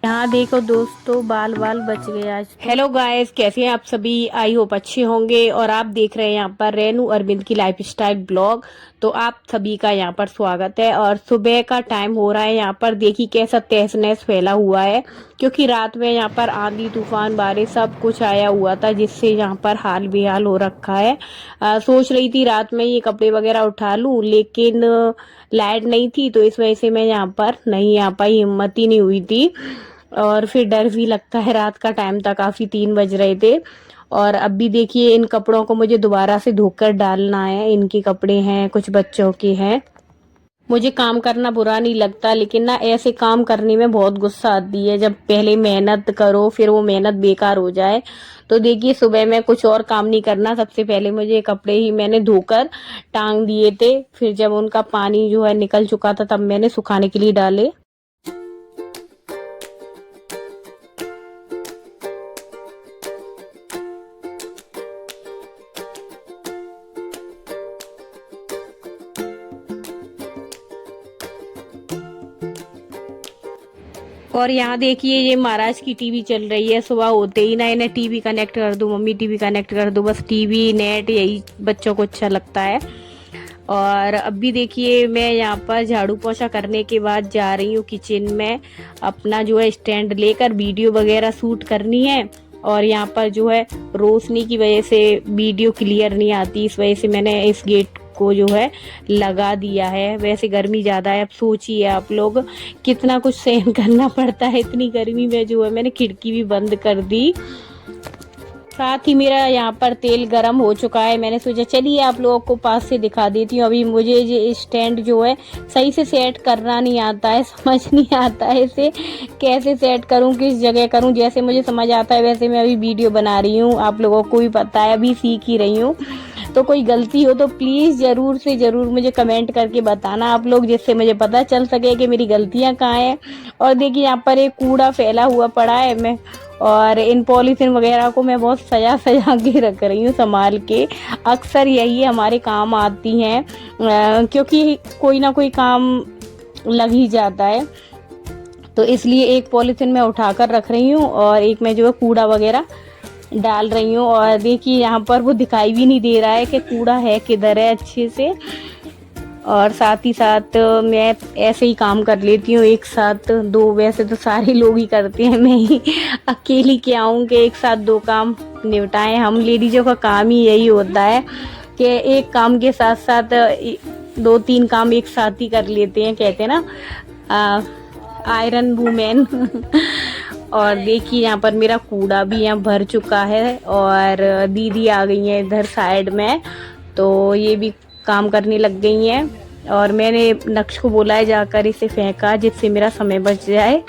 यहाँ देखो दोस्तों, बाल बाल बच गए आज तो। हेलो गाइस, कैसे हैं आप सभी? आई होप अच्छे होंगे। और आप देख रहे हैं यहाँ पर रेनू अरविंद की लाइफस्टाइल ब्लॉग। तो आप सभी का यहाँ पर स्वागत है। और सुबह का टाइम हो रहा है। यहाँ पर देखिए कैसा तहस नहस फैला हुआ है, क्योंकि रात में यहाँ पर आंधी तूफान बारिश सब कुछ आया हुआ था, जिससे यहाँ पर हाल बेहाल हो रखा है। सोच रही थी रात में ये कपड़े वगैरह उठा लूं, लेकिन लाइट नहीं थी, तो इस वजह से मैं यहाँ पर नहीं आ पाई, हिम्मत ही नहीं हुई थी। और फिर डर भी लगता है, रात का टाइम था, काफी 3 बज रहे थे। और अब भी देखिए इन कपड़ों को मुझे दोबारा से धोकर डालना है। इनके कपड़े हैं, कुछ बच्चों के हैं। मुझे काम करना बुरा नहीं लगता, लेकिन ना ऐसे काम करने में बहुत गुस्सा आती है, जब पहले मेहनत करो फिर वो मेहनत बेकार हो जाए। तो देखिए सुबह में कुछ और काम नहीं करना, सबसे पहले मुझे कपड़े ही मैंने धोकर टांग दिए थे। फिर जब उनका पानी जो है निकल चुका था, तब मैंने सुखाने के लिए डाले। और यहाँ देखिए ये महाराज की टीवी चल रही है। सुबह होते ही ना इन्हें टीवी कनेक्ट कर दो, मम्मी टीवी कनेक्ट कर दो, बस टीवी नेट यही बच्चों को अच्छा लगता है। और अब भी देखिए मैं यहाँ पर झाड़ू पोछा करने के बाद जा रही हूँ किचन में, अपना जो है स्टैंड लेकर वीडियो वगैरह शूट करनी है। और यहाँ पर जो है रोशनी की वजह से वीडियो क्लियर नहीं आती, इस वजह से मैंने इस गेट को जो है लगा दिया है। वैसे गर्मी ज्यादा है, अब सोचिए आप लोग कितना कुछ सहन करना पड़ता है इतनी गर्मी में। जो है मैंने खिड़की भी बंद कर दी। साथ ही मेरा यहाँ पर तेल गरम हो चुका है। मैंने सोचा चलिए आप लोगों को पास से दिखा देती हूँ। अभी मुझे ये स्टैंड जो है सही से सेट करना नहीं आता है, समझ नहीं आता है इसे कैसे सेट करूँ, किस जगह करूँ। जैसे मुझे समझ आता है वैसे मैं अभी वीडियो बना रही हूँ, आप लोगों को भी पता है अभी सीख ही रही हूँ। तो कोई गलती हो तो प्लीज़ ज़रूर से ज़रूर मुझे कमेंट करके बताना आप लोग, जिससे मुझे पता चल सके कि मेरी गलतियाँ कहाँ हैं। और देखिए यहाँ पर एक कूड़ा फैला हुआ पड़ा है, मैं और इन पॉलीथीन वगैरह को मैं बहुत सजा सजा के रख रही हूँ संभाल के। अक्सर यही हमारे काम आती हैं, क्योंकि कोई ना कोई काम लग ही जाता है। तो इसलिए एक पॉलीथीन मैं उठाकर रख रही हूँ और एक मैं जो है कूड़ा वगैरह डाल रही हूँ। और देखिए यहाँ पर वो दिखाई भी नहीं दे रहा है कि कूड़ा है किधर है अच्छे से। और साथ ही साथ मैं ऐसे ही काम कर लेती हूँ एक साथ दो। वैसे तो सारे लोग ही करते हैं, मैं ही अकेली क्या हूँ कि एक साथ 2 काम निपटाएं। हम लेडीजों का काम ही यही होता है कि एक काम के साथ साथ 2-3 काम एक साथ ही कर लेते हैं, कहते हैं ना आयरन वूमेन। और देखिए यहाँ पर मेरा कूड़ा भी यहाँ भर चुका है और दीदी आ गई है इधर साइड में, तो ये भी काम करने लग गई हैं। और मैंने नक्श को बोला है जाकर इसे फेंका, जिससे मेरा समय बच जाए।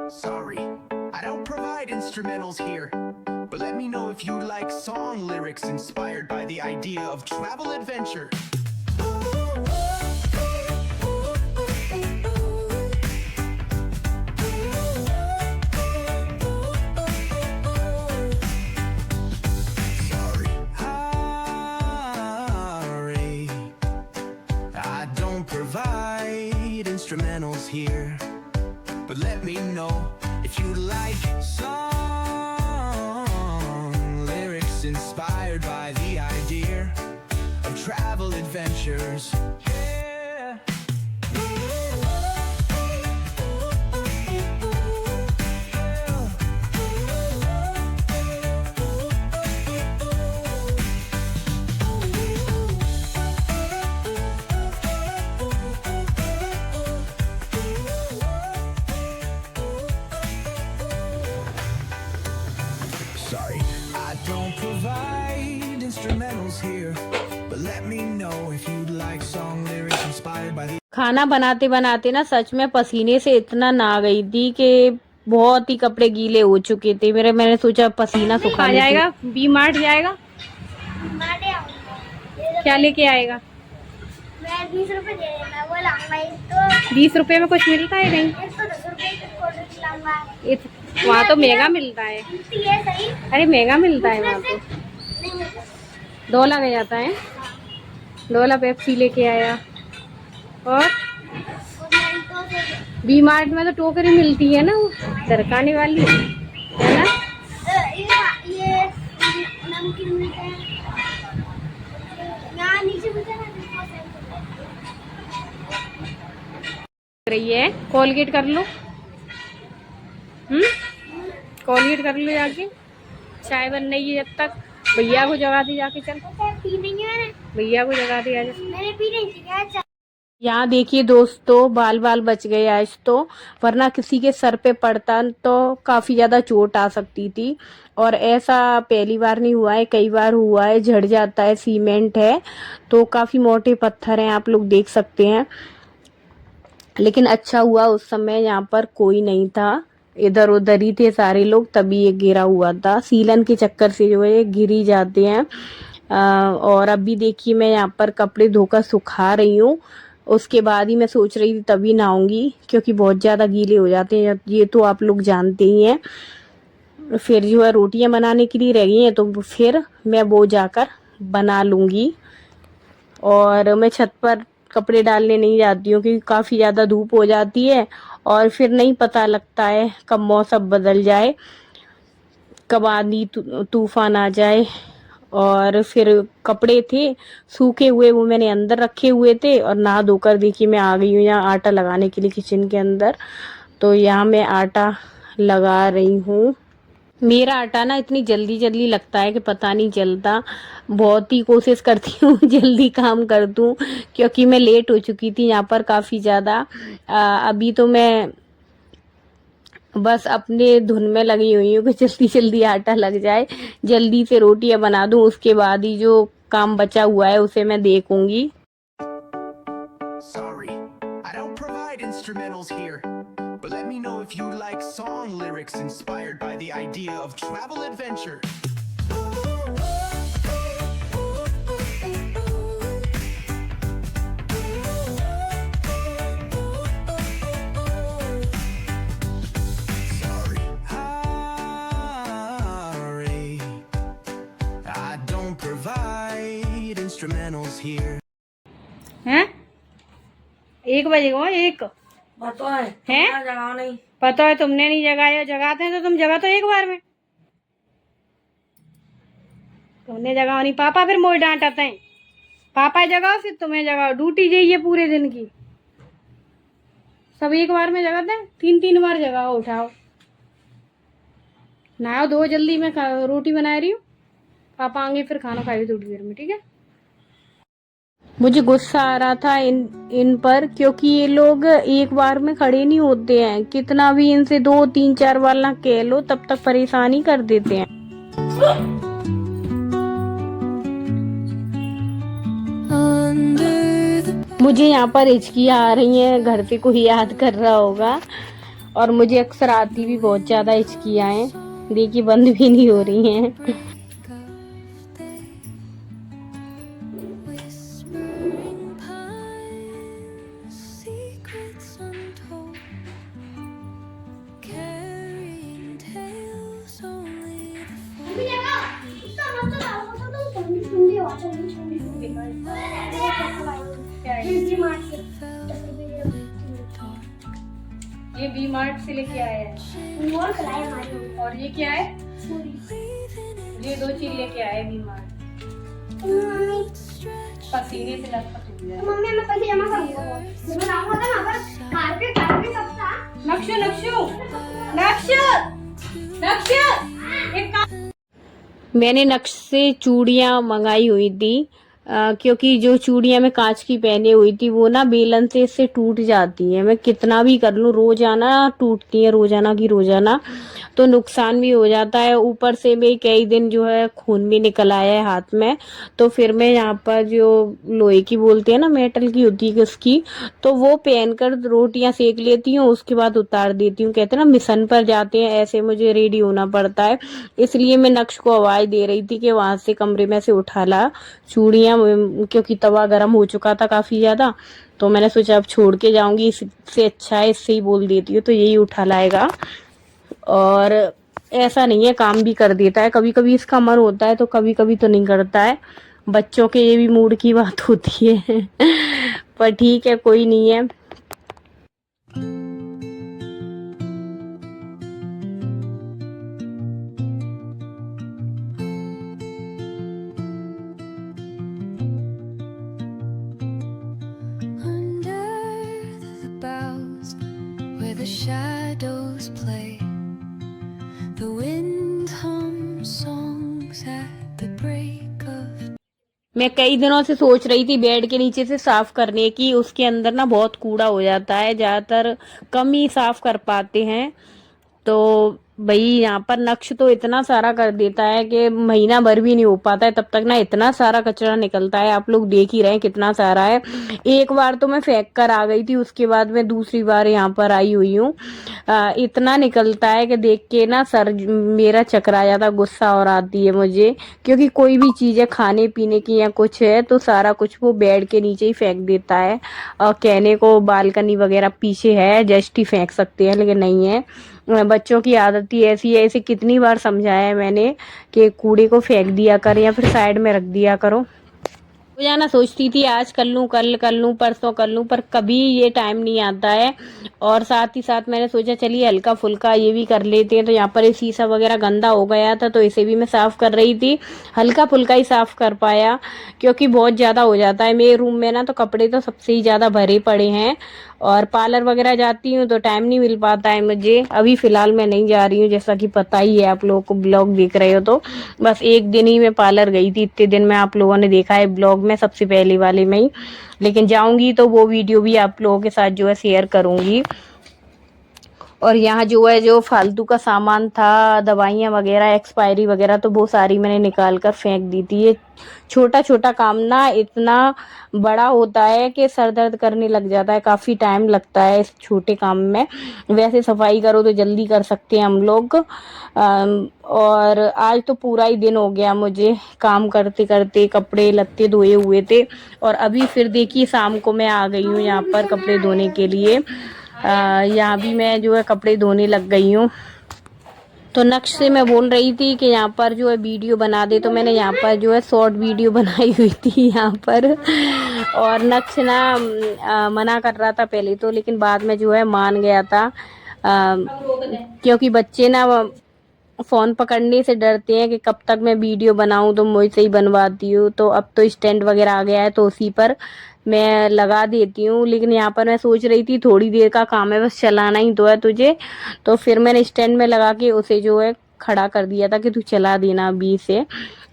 Sorry, I don't provide instrumentals here, but let me know if you like song lyrics inspired by the idea of travel adventure. Sorry, I don't provide instrumentals here, but let me know if you like song lyrics inspired by the idea of travel adventures. Yeah. provide instrumentals here, but let me know if you'd like song lyrics inspired by the खाना बनाते बनाते ना सच में पसीने से इतना नहा गई थी कि बहुत ही कपड़े गीले हो चुके थे मैंने सोचा पसीना सुखा लेती हूँ। जाएगा बी मार्ट जाएगा, क्या लेके आएगा? मैं 20 रुपए दे देना, वो लाऊंगा तो 20 रुपए में कुछ मिलता है कहीं? 10 रुपए की कोल्ड ड्रिंक लाऊंगा। वहाँ तो महंगा मिलता है। ये सही अरे महंगा मिलता है वहाँ तो, नहीं मिलता। डोला ले जाता है, डोला पेप्सी लेके आया। और बी मार्ट में तो टोकरी मिलती है ना, वो दरकाने वाली है ना। ये नमकीन मिलते हैं यहाँ नीचे मिलते हैं रही है। कोलगेट कर लो, कोलगेट कर लो जाके, चाय बन रही है जब तक। भैया को जगा दी जाके, चल पी नहीं है मैंने, भैया को जगा दी आज। मैंने पी नहीं थी। यहाँ देखिए दोस्तों, बाल बाल बच गए आज तो, वरना किसी के सर पे पड़ता तो काफी ज्यादा चोट आ सकती थी। और ऐसा पहली बार नहीं हुआ है, कई बार हुआ है, झड़ जाता है। सीमेंट है तो काफी मोटे पत्थर हैं, आप लोग देख सकते हैं। लेकिन अच्छा हुआ उस समय यहाँ पर कोई नहीं था, इधर उधर ही थे सारे लोग, तभी ये गिरा हुआ था। सीलन के चक्कर से जो है गिर ही जाते हैं। और अभी देखिए मैं यहाँ पर कपड़े धोकर सुखा रही हूँ, उसके बाद ही मैं सोच रही थी तभी नहाऊंगी, क्योंकि बहुत ज़्यादा गीले हो जाते हैं, ये तो आप लोग जानते ही हैं। फिर जो है रोटियां बनाने के लिए रह गई हैं, तो फिर मैं वो जाकर बना लूँगी। और मैं छत पर कपड़े डालने नहीं जाती हूँ, क्योंकि काफ़ी ज़्यादा धूप हो जाती है और फिर नहीं पता लगता है कब मौसम बदल जाए, कब आंधी तूफान आ जाए। और फिर कपड़े थे सूखे हुए, वो मैंने अंदर रखे हुए थे। और नहा धोकर देखिए मैं आ गई हूँ यहाँ आटा लगाने के लिए किचन के अंदर। तो यहाँ मैं आटा लगा रही हूँ। मेरा आटा ना इतनी जल्दी जल्दी लगता है कि पता नहीं चलता। बहुत ही कोशिश करती हूँ जल्दी काम कर दूँ, क्योंकि मैं लेट हो चुकी थी यहाँ पर काफ़ी ज़्यादा। अभी तो मैं बस अपने धुन में लगी हुई हूँ कि जल्दी जल्दी आटा लग जाए, जल्दी से रोटियां बना दूं, उसके बाद ही जो काम बचा हुआ है उसे मैं देखूंगी। Sorry, I don't provide instrumentals here, but let me know if you like song lyrics inspired by the idea of travel adventure. Instrumentals here. हैं 1 बजे को 1 पता है हैं? जगह नहीं, पता है तुमने नहीं जगाया, जगाते हैं तो तुम जगा तो एक बार में, तुमने जगाओ नहीं। पापा फिर मोड़ डांटते हैं, पापा जगाओ फिर तुम्हें जगाओ, ड्यूटी जाइए पूरे दिन की। सब एक बार में जगाते हैं, 3 बार जगाओ, उठाओ, नहाओ धो जल्दी। मैं रोटी बना रही हूँ, पापा आएंगे फिर खाना खाइए थोड़ी देर में, ठीक है। मुझे गुस्सा आ रहा था इन पर, क्योंकि ये लोग एक बार में खड़े नहीं होते हैं। कितना भी इनसे 2, 3, 4 बार ना कह लो, तब तक परेशानी कर देते हैं। मुझे यहाँ पर हिचकियाँ आ रही हैं, घर पे कोई याद कर रहा होगा। और मुझे अक्सर आती भी बहुत ज्यादा हिचकियाँ हैं, देखिए बंद भी नहीं हो रही हैं। ये बी मार्ट से लेके आया है, और ये क्या है? ये 2 चीज लेके आए बी मार्ट। पसीने से लथपथ हो गया। मम्मी मैं पैसे जमा करूंगा, मैं लाऊंगा ना पर कारपेट सब था। मैंने नक्श से चूड़ियां मंगाई हुई थी, क्योंकि जो चूड़ियां मैं कांच की पहने हुई थी वो ना बेलन से इससे टूट जाती है। मैं कितना भी कर लूं रोजाना टूटती है, रोजाना की रोजाना, तो नुकसान भी हो जाता है। ऊपर से मैं कई दिन जो है खून भी निकल आया है हाथ में। तो फिर मैं यहाँ पर जो लोहे की बोलते हैं ना, मेटल की होती है उसकी, तो वो पहनकर रोटियां सेक लेती हूँ, उसके बाद उतार देती हूँ। कहते हैं ना मिशन पर जाते हैं, ऐसे मुझे रेडी होना पड़ता है। इसलिए मैं नक्श को आवाज दे रही थी कि वहां से कमरे में से उठा ला चूड़ियां, क्योंकि तवा गर्म हो चुका था काफी ज्यादा। तो मैंने सोचा अब छोड़ के जाऊंगी, इससे अच्छा है इससे ही बोल देती हूँ, तो यही उठा लाएगा। और ऐसा नहीं है, काम भी कर देता है। कभी कभी इसका मन होता है तो कभी कभी तो नहीं करता है। बच्चों के ये भी मूड की बात होती है। पर ठीक है, कोई नहीं है। Under the boughs where the shadows play, the wind hums songs at the break of. मैं कई दिनों से सोच रही थी बेड के नीचे से साफ करने की, उसके अंदर ना बहुत कूड़ा हो जाता है, ज्यादातर कम ही साफ कर पाते हैं। तो भाई यहाँ पर नक्श तो इतना सारा कर देता है कि महीना भर भी नहीं हो पाता है, तब तक ना इतना सारा कचरा निकलता है। आप लोग देख ही रहे हैं कितना सारा है। एक बार तो मैं फेंक कर आ गई थी, उसके बाद मैं दूसरी बार यहाँ पर आई हुई हूँ। इतना निकलता है कि देख के ना सर मेरा चकरा जाता, गुस्सा और आती है मुझे। क्योंकि कोई भी चीज है खाने पीने की या कुछ है तो सारा कुछ वो बेड के नीचे ही फेंक देता है। और कहने को बालकनी वगैरह पीछे है, जस्ट ही फेंक सकते हैं, लेकिन नहीं है। बच्चों की आदत ही ऐसी है, इसे कितनी बार समझाया है मैंने कि कूड़े को फेंक दिया कर या फिर साइड में रख दिया करो। रोजाना सोचती थी आज कर लूं, कल कर लूं, परसों कर लूं, पर कभी ये टाइम नहीं आता है। और साथ ही साथ मैंने सोचा चलिए हल्का फुल्का ये भी कर लेते हैं। तो यहाँ पर ये शीशा वगैरह गंदा हो गया था तो इसे भी मैं साफ कर रही थी। हल्का फुल्का ही साफ कर पाया, क्योंकि बहुत ज्यादा हो जाता है। मेरे रूम में ना तो कपड़े तो सबसे ही ज्यादा भरे पड़े हैं। और पार्लर वगैरह जाती हूँ तो टाइम नहीं मिल पाता है मुझे। अभी फिलहाल मैं नहीं जा रही हूँ, जैसा कि पता ही है, आप लोगों को ब्लॉग देख रहे हो तो। बस एक दिन ही मैं पार्लर गई थी, इतने दिन में आप लोगों ने देखा है ब्लॉग में, सबसे पहले वाले में ही। लेकिन जाऊंगी तो वो वीडियो भी आप लोगों के साथ जो है शेयर करूंगी। और यहाँ जो है जो फालतू का सामान था, दवाइयाँ वगैरह, एक्सपायरी वगैरह, तो वो सारी मैंने निकाल कर फेंक दी थी। ये छोटा छोटा काम ना इतना बड़ा होता है कि सर दर्द करने लग जाता है, काफी टाइम लगता है इस छोटे काम में। वैसे सफाई करो तो जल्दी कर सकते हैं हम लोग। और आज तो पूरा ही दिन हो गया मुझे काम करते करते, कपड़े लत्ते धोए हुए थे। और अभी फिर देखिए शाम को मैं आ गई हूँ यहाँ पर कपड़े धोने के लिए। यहाँ भी मैं जो है कपड़े धोने लग गई हूँ। तो नक्श से मैं बोल रही थी कि यहाँ पर जो है वीडियो बना दे, तो मैंने यहाँ पर जो है शॉर्ट वीडियो बनाई हुई थी यहाँ पर। और नक्श ना मना कर रहा था पहले तो, लेकिन बाद में जो है मान गया था। क्योंकि बच्चे ना फोन पकड़ने से डरते हैं कि कब तक मैं वीडियो बनाऊं, तो मुझसे ही बनवाती हूँ। तो अब तो स्टैंड वगैरह आ गया है तो उसी पर मैं लगा देती हूँ। लेकिन यहाँ पर मैं सोच रही थी थोड़ी देर का काम है, बस चलाना ही तो है तुझे। तो फिर मैंने स्टैंड में लगा के उसे जो है खड़ा कर दिया था कि तू चला देना अभी से।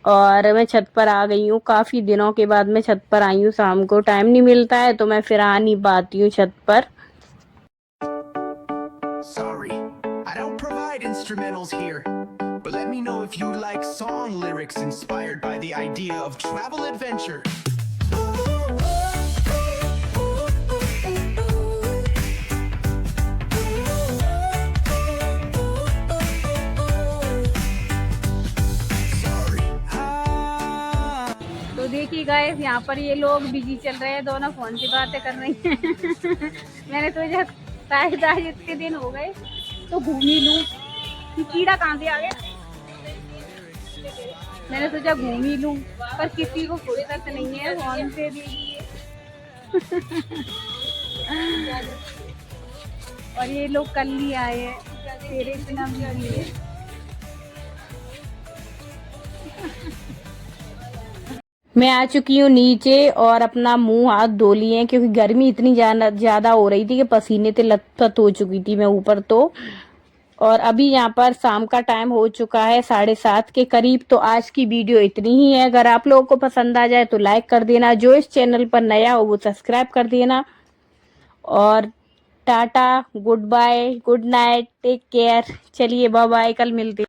और मैं छत पर आ गई हूँ, काफी दिनों के बाद मैं छत पर आई हूँ। शाम को टाइम नहीं मिलता है तो मैं फिर आ नहीं पाती हूँ छत पर। Sorry, I don't provide instrumentals here. But let me know if you like song lyrics inspired by the idea of travel adventure. तो देखिए गाइस, यहाँ पर ये लोग बिजी चल रहे हैं, दोनों फोन से बातें कर रही हैं। मैंने सोचा शायद आज इतने दिन हो गए तो घूम ही लूं। कि कीड़ा कहाँ से आ गया, मैंने सोचा घूम ही लूं, पर किसी को फुर्सत नहीं है फोन से। देखिए और ये लोग कल ही आए हैं, तेरे इतना भी है। मैं आ चुकी हूँ नीचे और अपना मुंह हाथ धो लिए हैं, क्योंकि गर्मी इतनी ज्यादा हो रही थी कि पसीने से लथपथ हो चुकी थी मैं ऊपर। तो और अभी यहाँ पर शाम का टाइम हो चुका है 7:30 के करीब। तो आज की वीडियो इतनी ही है। अगर आप लोगों को पसंद आ जाए तो लाइक कर देना, जो इस चैनल पर नया हो वो सब्सक्राइब कर देना। और ta-ta, good bye, good night, take care. चलिए बाय बाय, कल मिलते हैं।